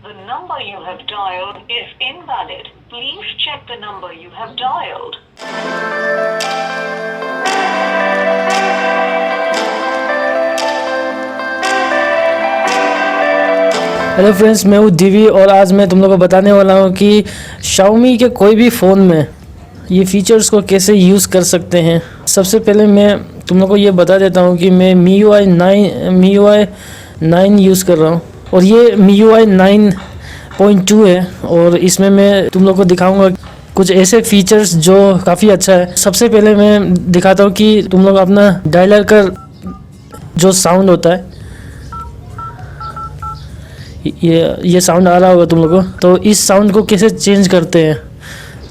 The number you have dialed is invalid. Please check the number you have dialed. Hello friends, मैं हूँ दिवी और आज मैं तुम लोगों को बताने वाला हूँ कि Xiaomi के कोई भी फ़ोन में ये फीचर्स को कैसे यूज़ कर सकते हैं। सबसे पहले मैं तुम लोगों को ये बता देता हूँ कि मैं MIUI 9 यूज़ कर रहा हूँ और ये MIUI 9.2 है और इसमें मैं तुम लोगों को दिखाऊंगा कुछ ऐसे फीचर्स जो काफ़ी अच्छा है। सबसे पहले मैं दिखाता हूँ कि तुम लोग अपना डायलर का जो साउंड होता है, ये साउंड आ रहा होगा तुम लोगों को, तो इस साउंड को कैसे चेंज करते हैं।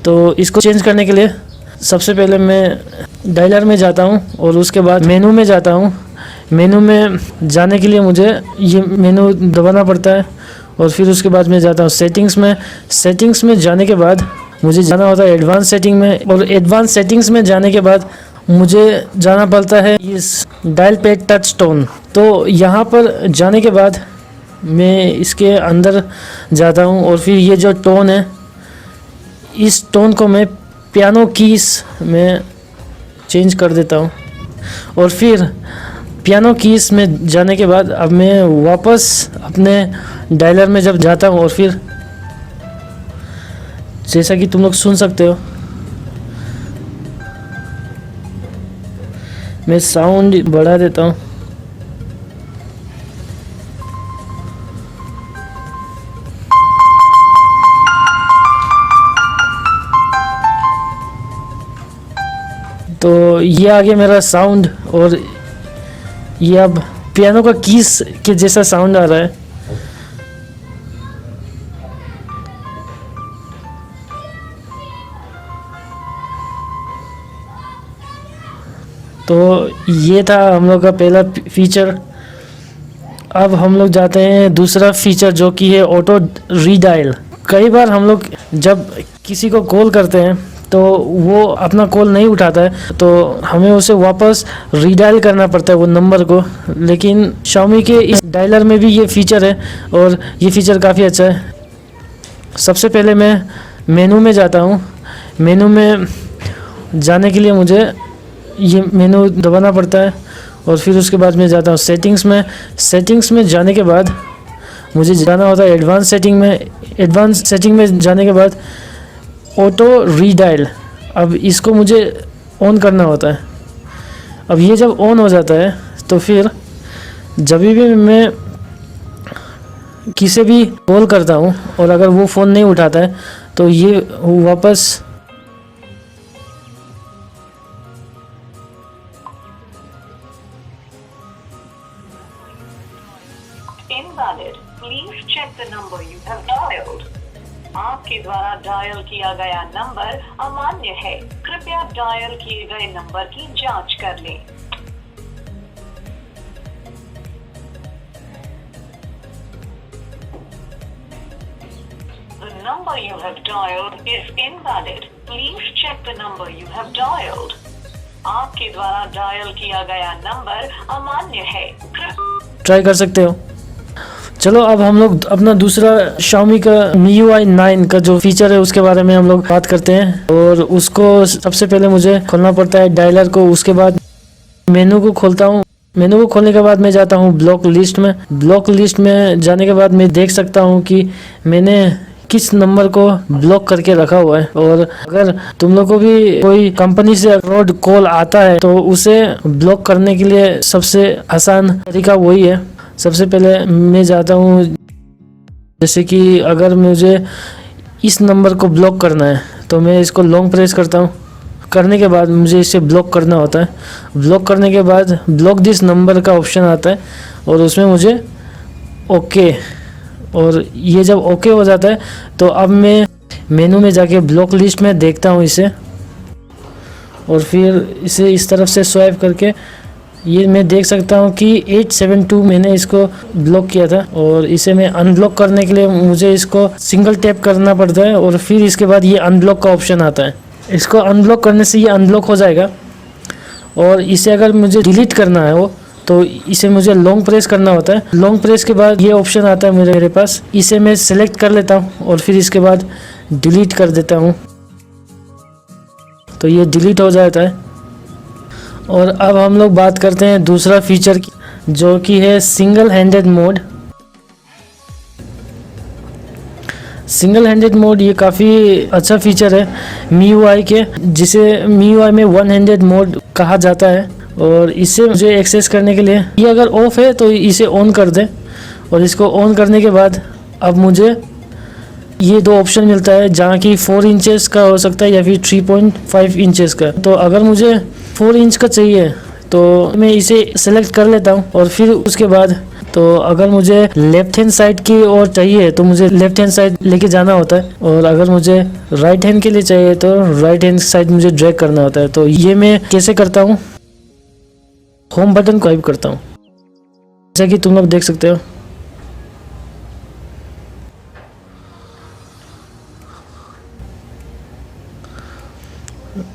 तो इसको चेंज करने के लिए सबसे पहले मैं डायलर में जाता हूं और उसके बाद मेनू में जाता हूं। मेनू में जाने के लिए मुझे ये मेनू दबाना पड़ता है और फिर उसके बाद मैं जाता हूं सेटिंग्स में। सेटिंग्स में जाने के बाद मुझे जाना होता है एडवांस सेटिंग में और एडवांस सेटिंग्स में जाने के बाद मुझे जाना पड़ता है इस डायल पैड टच टोन। तो यहाँ पर जाने के बाद मैं इसके अंदर जाता हूँ और फिर ये जो टोन है, इस टोन को मैं पियानो कीज में चेंज कर देता हूँ और फिर पियानो कीज में जाने के बाद अब मैं वापस अपने डायलर में जब जाता हूँ और फिर जैसा कि तुम लोग सुन सकते हो, मैं साउंड बढ़ा देता हूँ। तो ये आ गया मेरा साउंड और ये अब पियानो का कीज के जैसा साउंड आ रहा है। तो ये था हम लोग का पहला फीचर। अब हम लोग जाते हैं दूसरा फीचर जो कि है ऑटो रीडायल। कई बार हम लोग जब किसी को कॉल करते हैं तो वो अपना कॉल नहीं उठाता है, तो हमें उसे वापस रीडायल करना पड़ता है वो नंबर को। लेकिन Xiaomi के इस डायलर में भी ये फीचर है और ये फीचर काफ़ी अच्छा है। सबसे पहले मैं मेनू में जाता हूँ। मेनू में जाने के लिए मुझे ये मेनू दबाना पड़ता है और फिर उसके बाद मैं जाता हूँ सेटिंग्स में। सेटिंग्स में जाने के बाद मुझे जाना होता है एडवांस सेटिंग में। एडवांस सेटिंग में जाने के बाद ऑटो रीडायल, अब इसको मुझे ऑन करना होता है। अब ये जब ऑन हो जाता है तो फिर जब भी मैं किसी भी कॉल करता हूँ और अगर वो फ़ोन नहीं उठाता है तो ये वापस Invalid. Please check the number you have dialed. आपके द्वारा डायल किया गया नंबर अमान्य है। कृपया डायल किए गए नंबर की जांच कर लें। The number you have dialed is invalid. Please check the number you have dialed. आपके द्वारा डायल किया गया नंबर अमान्य है। ट्राई कर सकते हो। चलो अब हम लोग अपना दूसरा Xiaomi का MIUI 9 का जो फीचर है उसके बारे में हम लोग बात करते हैं। और उसको सबसे पहले मुझे खोलना पड़ता है डायलर को, उसके बाद मेनू को खोलता हूँ। मेनू को खोलने के बाद मैं जाता हूँ ब्लॉक लिस्ट में। ब्लॉक लिस्ट में जाने के बाद मैं देख सकता हूँ कि मैंने किस नंबर को ब्लॉक करके रखा हुआ है। और अगर तुम लोग को भी कोई कंपनी से फ्रॉड कॉल आता है तो उसे ब्लॉक करने के लिए सबसे आसान तरीका वही है। सबसे पहले मैं जाता हूँ, जैसे कि अगर मुझे इस नंबर को ब्लॉक करना है तो मैं इसको लॉन्ग प्रेस करता हूँ। करने के बाद मुझे इसे ब्लॉक करना होता है। ब्लॉक करने के बाद ब्लॉक दिस नंबर का ऑप्शन आता है और उसमें मुझे ओके, और ये जब ओके हो जाता है तो अब मैं मेनू में जाके ब्लॉक लिस्ट में देखता हूँ इसे और फिर इसे इस तरफ से स्वाइप करके ये मैं देख सकता हूँ कि 872 मैंने इसको ब्लॉक किया था। और इसे मैं अनब्लॉक करने के लिए मुझे इसको सिंगल टैप करना पड़ता है और फिर इसके बाद ये अनब्लॉक का ऑप्शन आता है। इसको अनब्लॉक करने से ये अनब्लॉक हो जाएगा। और इसे अगर मुझे डिलीट करना है वो, तो इसे मुझे लॉन्ग प्रेस करना होता है। लॉन्ग प्रेस के बाद ये ऑप्शन आता है मेरे पास, इसे मैं सेलेक्ट कर लेता हूँ और फिर इसके बाद डिलीट कर देता हूँ, तो ये डिलीट हो जाता है। और अब हम लोग बात करते हैं दूसरा फीचर की, जो कि है single handed mode. Single handed mode ये काफ़ी अच्छा फीचर है MIUI के, जिसे MIUI में वन हैंडेड मोड कहा जाता है। और इसे मुझे एक्सेस करने के लिए, ये अगर ऑफ है तो इसे ऑन कर दें, और इसको ऑन करने के बाद अब मुझे ये दो ऑप्शन मिलता है, जहाँ की 4 इंचेस का हो सकता है या फिर 3.5 इंचेस का। तो अगर मुझे 4 इंच का चाहिए तो मैं इसे सेलेक्ट कर लेता हूँ, और फिर उसके बाद तो अगर मुझे लेफ्ट हैंड साइड की ओर चाहिए तो मुझे लेफ्ट हैंड साइड लेके जाना होता है, और अगर मुझे राइट हैंड के लिए चाहिए तो राइट हैंड साइड मुझे ड्रैग करना होता है। तो ये मैं कैसे करता हूँ, होम बटन को स्वाइप करता हूँ, जैसा कि तुम लोग देख सकते हो।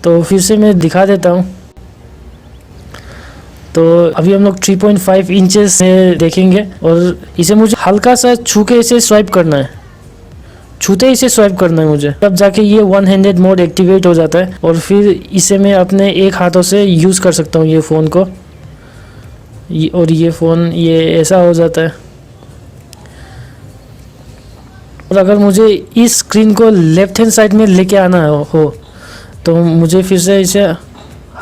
तो फिर से मैं दिखा देता हूँ। तो अभी हम लोग 3.5 इंचेस से देखेंगे, और इसे मुझे हल्का सा छू के इसे स्वाइप करना है, छूते ही इसे स्वाइप करना है मुझे, तब जाके ये वन हैंडेड मोड एक्टिवेट हो जाता है। और फिर इसे मैं अपने एक हाथों से यूज़ कर सकता हूँ ये फ़ोन को, और ये फ़ोन ये ऐसा हो जाता है। और अगर मुझे इस स्क्रीन को लेफ्ट हैंड साइड में लेके आना हो तो मुझे फिर से इसे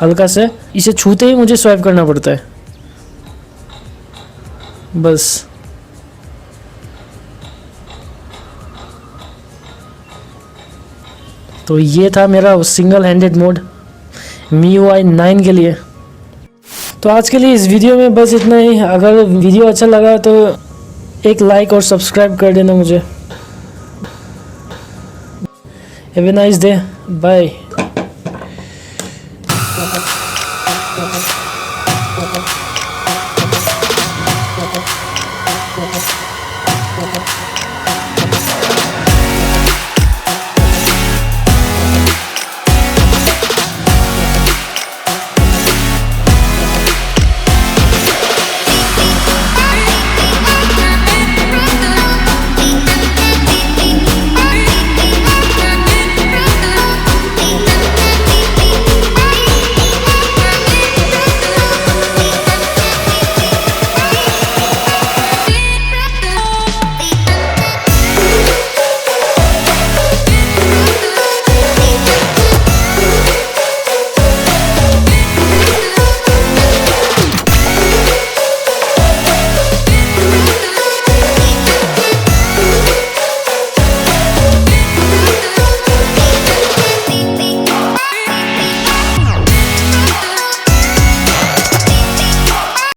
हल्का से इसे छूते ही मुझे स्वाइप करना पड़ता है, बस। तो ये था मेरा सिंगल हैंडेड मोड MIUI 9 के लिए। तो आज के लिए इस वीडियो में बस इतना ही। अगर वीडियो अच्छा लगा तो एक लाइक और सब्सक्राइब कर देना मुझे। Have a nice day, bye.